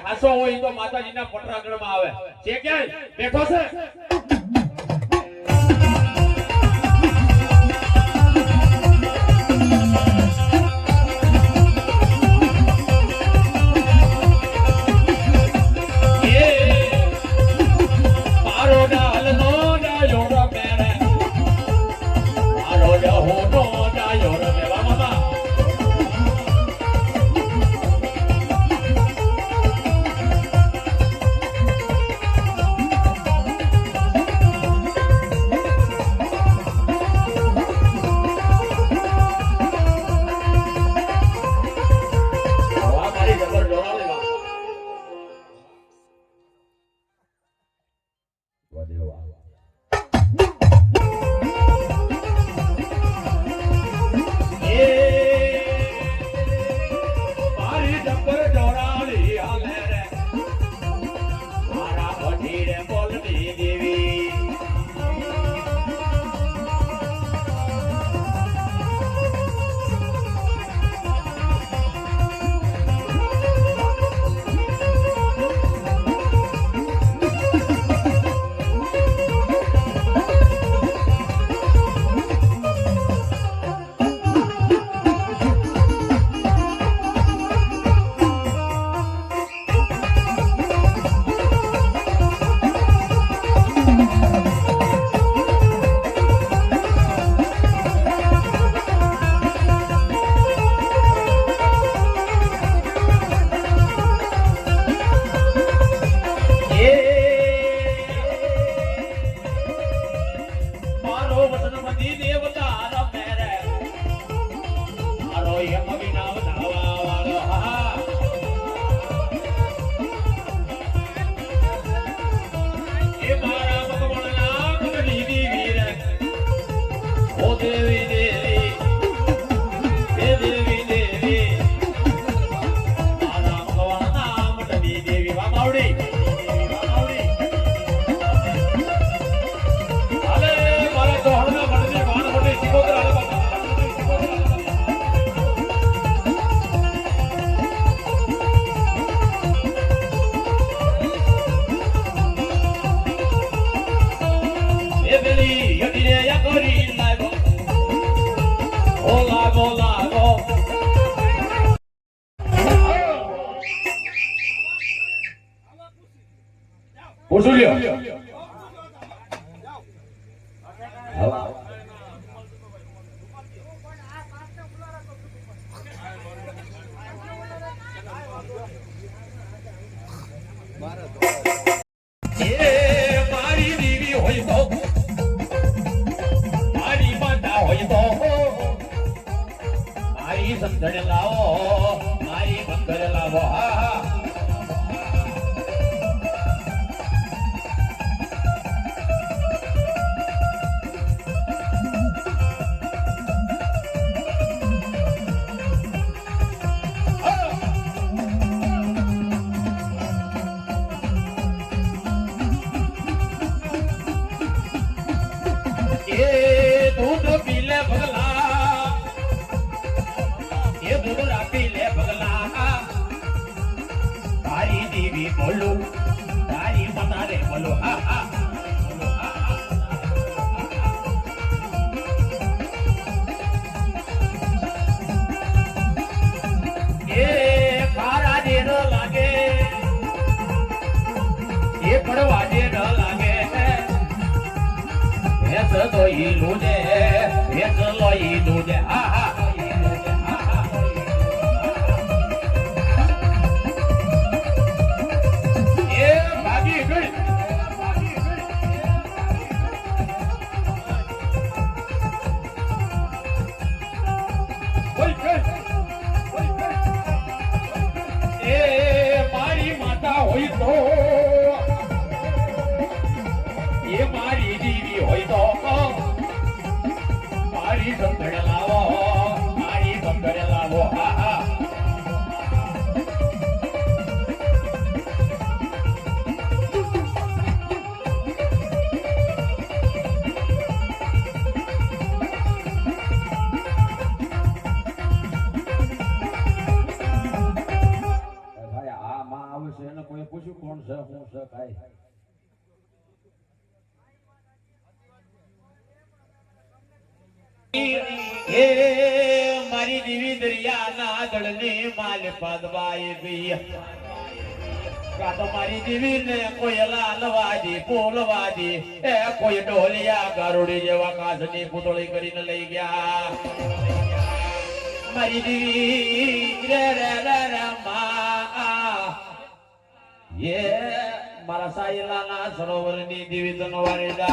હાસો હોય તો માતાજીના પટરાગઢમાં આવે છે ક્યાંય બેઠો છે હવા મારી દેવી હોય તો મારી માતા હોય તો મારી સમજણ લાવો મારી બંદર લાવો બોલો તારી મતારે બોલો હા હા એ ખારા જે ન લાગે એ પડવા જે ન લાગે ભેંસ તો ઈલું દે ભેંસ લો ઈલું દે હા હા મારી દેવી દરિયાના દળને માલ પાદવાય ગઈ કાતો મારી દેવી ને કોઈ લાલવાદી પોલવાદી એ કોઈ ઢોલિયા ગારુડી જેવા કાચની પુતળી કરીને લઈ ગયા મારી દેવી રે રે રે રે મા ये मारा सायला ना सरोवर नी देवी तनवारे दा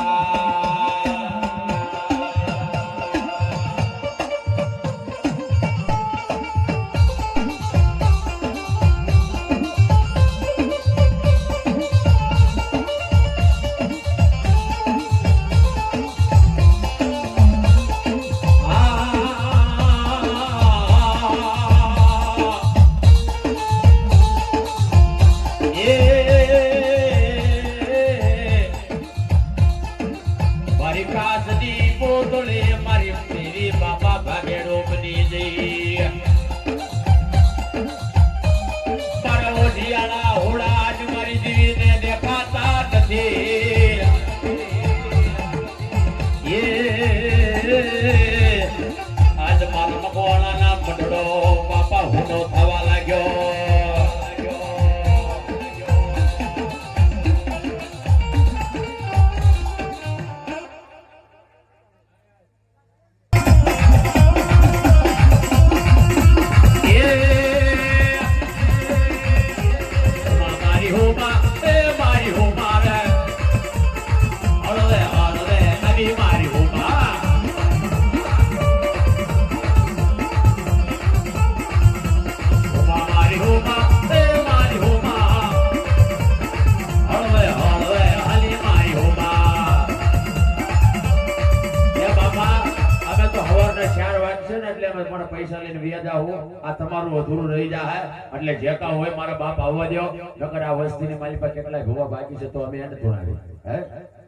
પૈસા લઈને વ્યાજ આવું આ તમારું અધૂરું રહી જાય એટલે જે કા હોય મારા બાપ આવવા દો નકર આ વસ્તીની મારી પાસે કેટલાય ભૂવા બાકી છે તો અમે એને ધોણાવી હે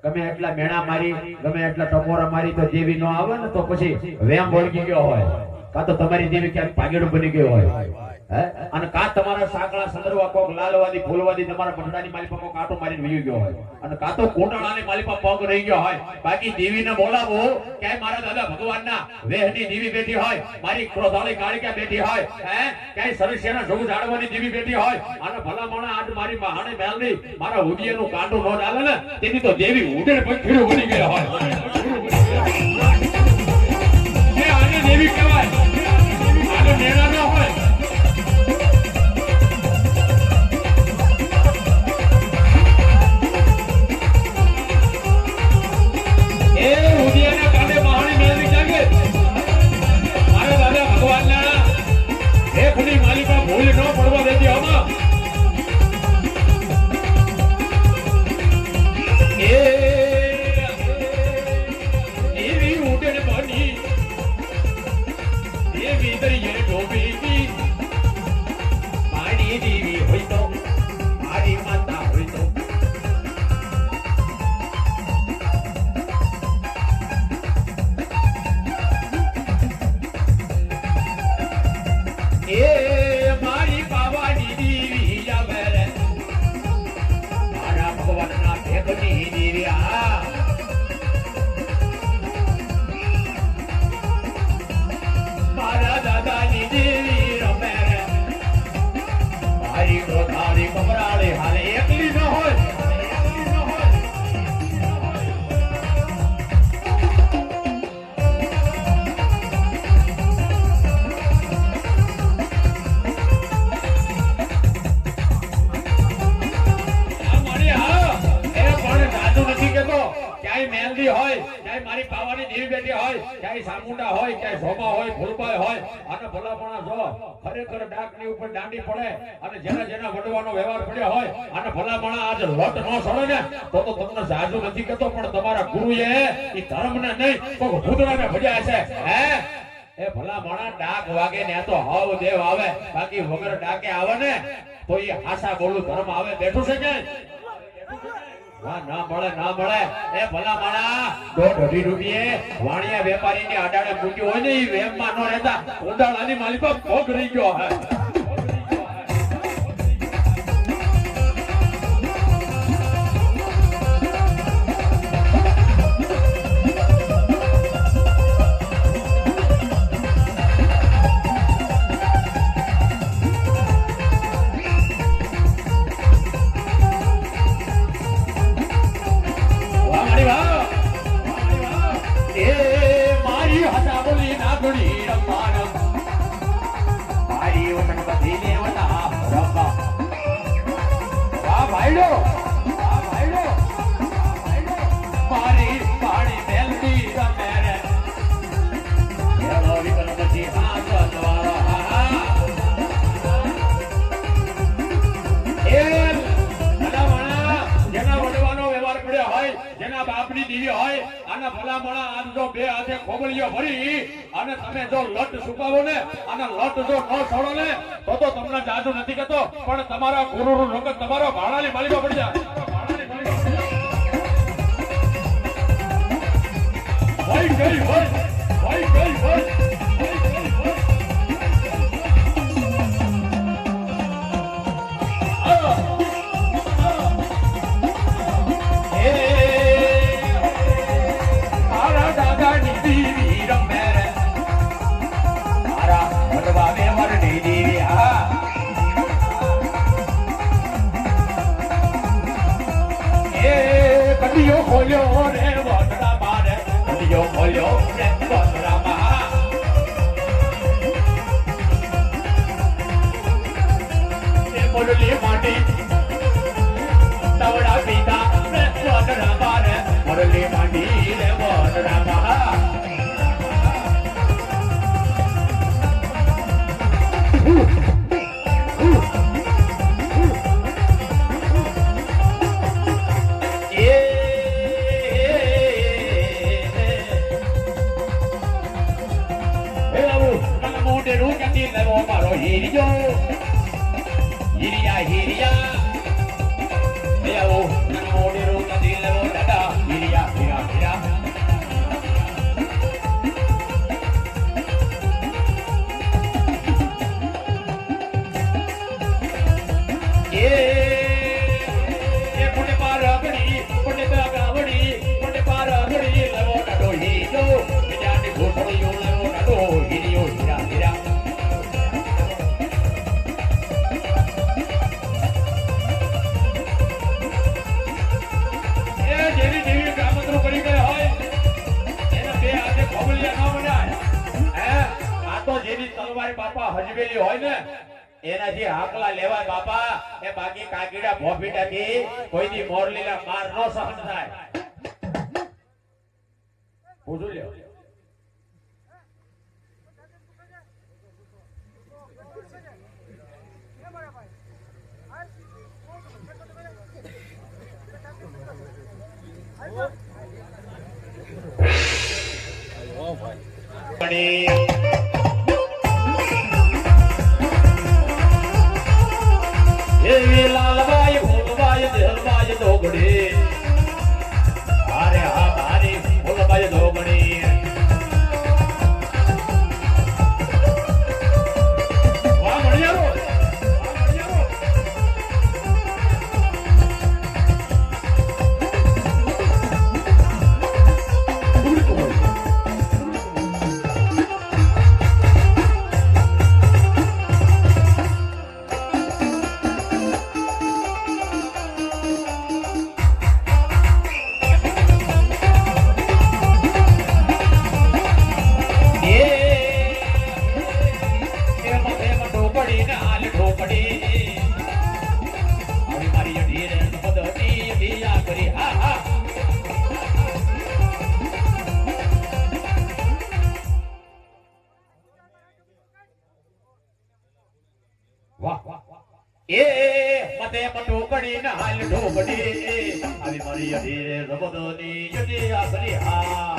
ગમે એટલા મેણા મારી ગમે એટલા ટકોરા મારી તો દેવી નો આવે ને તો પછી વેમ વળગી ગયો હોય કા તો તમારી દેવી ક્યાંક પાગેડું બની ગયો હોય હે અને કા તમારા સાંકળા સંદરવા કોક લાલવાદી ફૂલવાદી તમારા પંડાની માલી પર કોક આટો મારીને વહી ગયો હોય અને કા તો કોટાળાની માલી પર પગ રહી ગયો હોય બાકી દેવીને બોલાવો કે મારા દાદા ભગવાનના વેહની દેવી બેઠી હોય મારી ક્રોધાળી કાળિકા બેઠી હોય હે કે સરસ્યાના જોગ ઝાડવાની દેવી બેઠી હોય અને ભલા મોણા આજ મારી મહાણે મેલની મારા ઉડિયાનું કાંડું નો ડાલે ને તેની તો દેવી ઉડે પંખીડું બની ગયા હોય દેવી રમે રે મારી ક્રોધારી કમરાળી હાલે એકલી ન હોય મહેંદી હોય ચાહે મારી પાવાની દેવી બેટી હોય ચાહે સામુંડા હોય ચાહે સોમા હોય ફૂલબાઈ હોય અને ભલામણા જો ખરેખર ડાકની ઉપર દાંડી પડે અને જેના જેના વડવાનો વ્યવહાર પડ્યો હોય અને ભલામણા આજ લોટ ન સડે ને તો તમને જાજુ નથી કહેતો પણ તમારા ગુરુએ એ ધર્મને નહીં તો ભૂતરાને ભજ્યા છે હે એ ભલામણા ડાક વાગે ને તો હાવ દેવ આવે બાકી વગર ડાકે આવે ને તો એ આશા બોલું ધર્મ આવે બેઠું છે કે ના મળે એ ભલા માણા 1.5 રૂપિયે વાણિયા વેપારીની આડાડે મૂક્યો હોય ને ઈ વેમમાં ન રહેતા ઉડાળાની માલી પર ભોગ રહી ગયો હે તમને જાદુ નથી કહેતો પણ તમારા ગુરુનું રંગ તમારો ભાડાની માલિકો પડી જાય ભાઈ ગઈ ખોલ્યો રે વડરા મારે ખોલ્યો રે વડરા મા એ મોરલી માટી તવડા પીતા રે વડરા મારે મોરલી માટી રે વડરા મા હજવેલી હોય ને એનાથી હાકલા લેવાય બાપા એ બાકી કાકીડા ભોફીટાથી કોઈની મોરલીના માર નો સહન થાય પૂછું લ્યો લાલબાઈ ભૂલબાઈ દેહબાઈ દોગડી અરે હા મારી ભૂલબાઈ દોગડી વાહ મળ્યા એ મતે મટોકડી ના હાલ ઢોકડી આવી મારી યદી રબદની યદી આસરી હા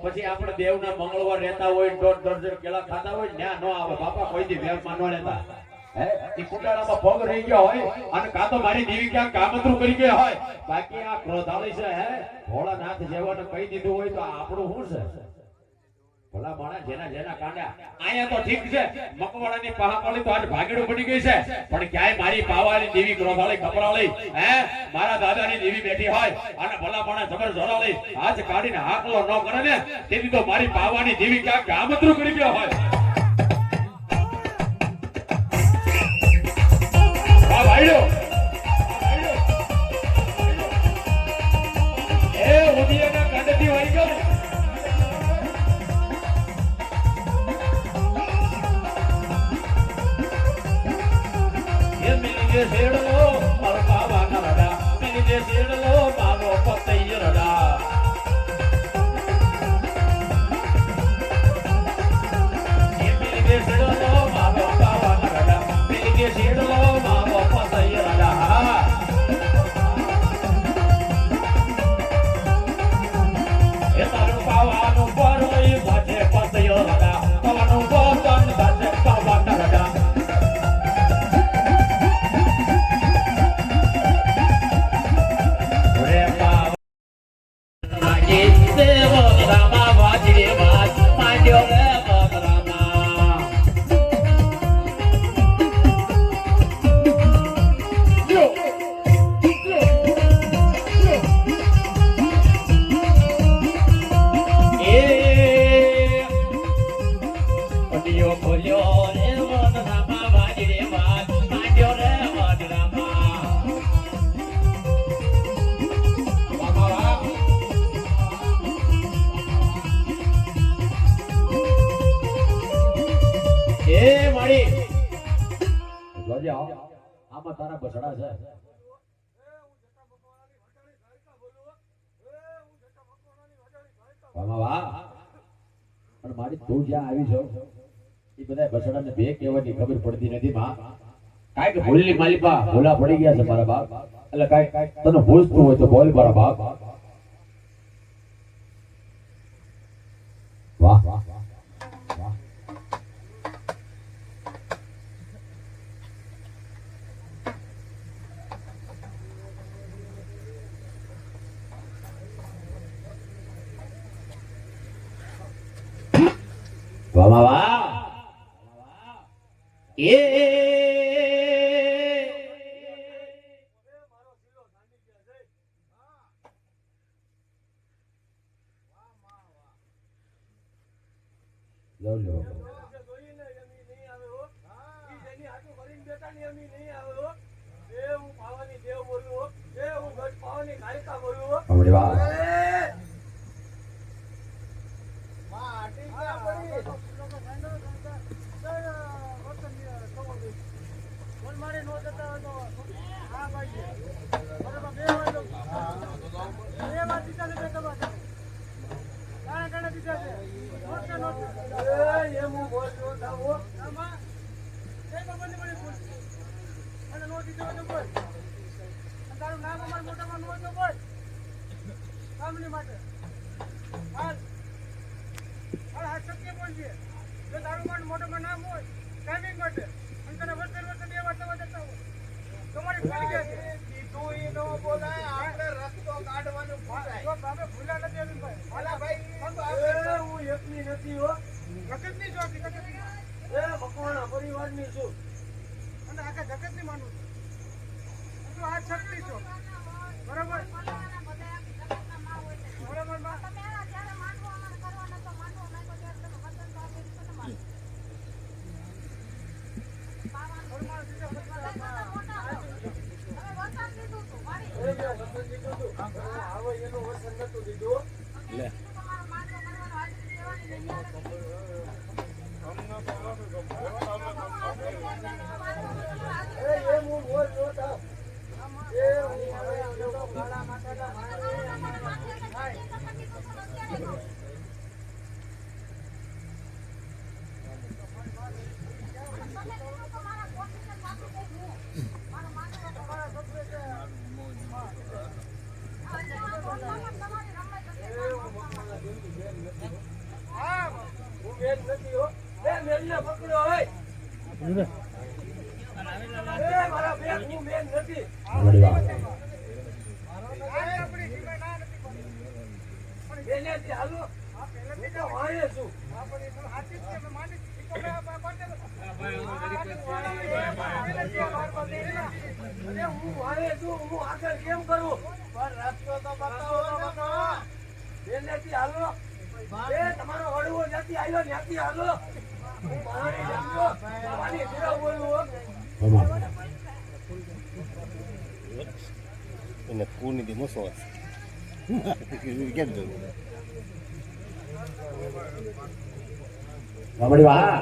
પછી આપણે દેવના મંગળવાર રહેતા હોય દોઢ દર્જન કેળા ખાતા હોય ન્યા ન આવે બાપા કોઈ દી વેર માનવા લેતા હે ઈ કુંડાળામાં પગ રહી ગયો હોય અને કાં તો મારી દેવી ક્યાંક કામતરું કરી ગઈ હોય બાકી આ ક્રોધાળી છે હે ભોળાનાથ જેવાને કહી દીધું હોય તો આપણું શું છે ભલા માણસ જેના જેના કાંડા આયા તો ઠીક છે મકવાડાની પહાકોળી તો આજ ભાગેડું પડી ગઈ છે પણ ક્યાંય મારી પાવાળી દેવી ક્રોધાળી ખપરાળી હે મારા દાદાની દેવી બેઠી હોય અને ભલા માણસ જબર જોરાળી હાથ કાઢીને હાકલો ન કરે ને તેથી તો મારી પાવાની દેવી ક્યાંક ગામતરું કરી ગયો હોય વાહ ભાઈડો એ ઉદિયાના કાંડથી વાઈ ગયો જે શેડલો મારો બાવાના રડા મેની જે શેડલો મારો પતૈય રડા એ મેની જે શેડલો મારો બાવાના રડા મેની જે શેડલો મારો પતૈય રડા એ તારું બાવાનું પરવઈ ભાજે પતૈય રડા પવાનું બોતન ભાજે બાવાના રડા આમાં તારા બસડા છે વાહ પણ મારી તું જ્યાં આવી છો એ બધા બસડાને બે કહેવાની ખબર પડતી નથી માં કાંઈક ભૂલની માલિપા ભૂલા પડી ગયા છે મારા બાપ એટલે કાંઈક તને ભૂલતું હોય તો બોલ મારા બાપ વાહ વાહ વાહ વાહ વાહ એ લો લો અમરે વાહ પરિવારની છું અને આખા જગતની માનું છું આ શક્તિ છો બરાબર જલ્દી જાઓ. આપણે એ તો હાચી જ છે, અમે માની જ છીએ. તો મેં આ પાટેલ- તમારો વડવો જ્યાંથી આવ્યો ત્યાંથી હાલો. હું મારી જાણતો, મારી જીરા બોલું. એને કુની દી મોસો કેમ જોયું વામડી વાહ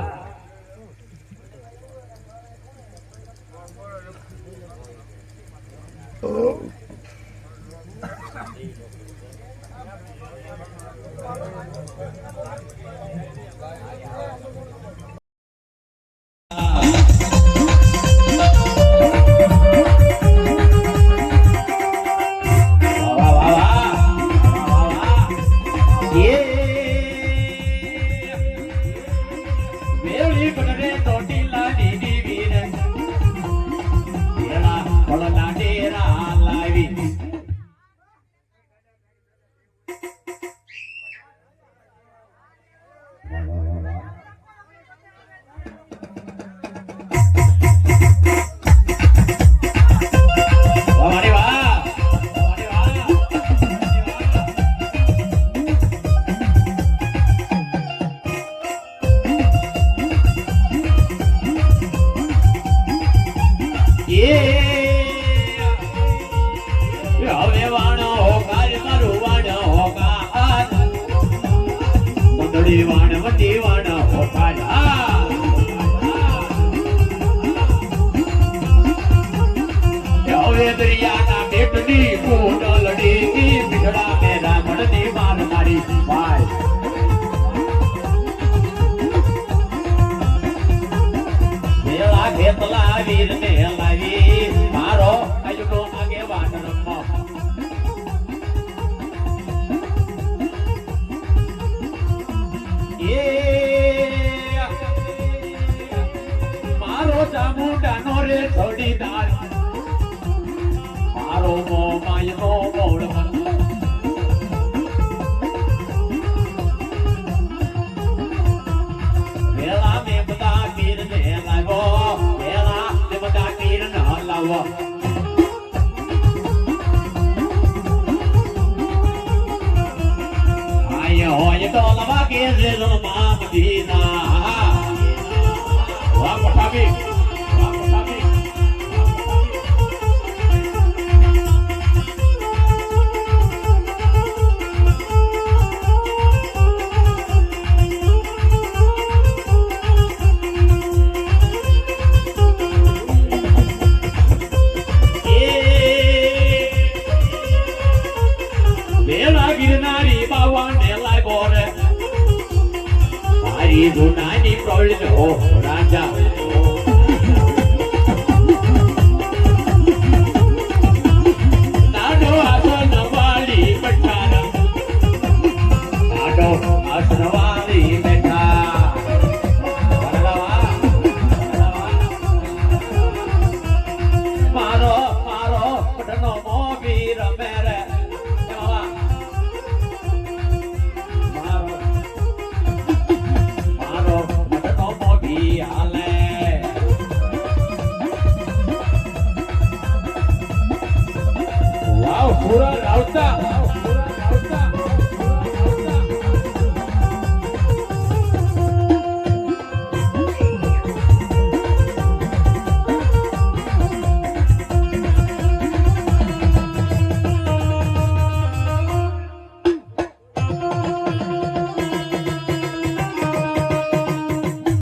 મારો મારો પટનો મોભી રમે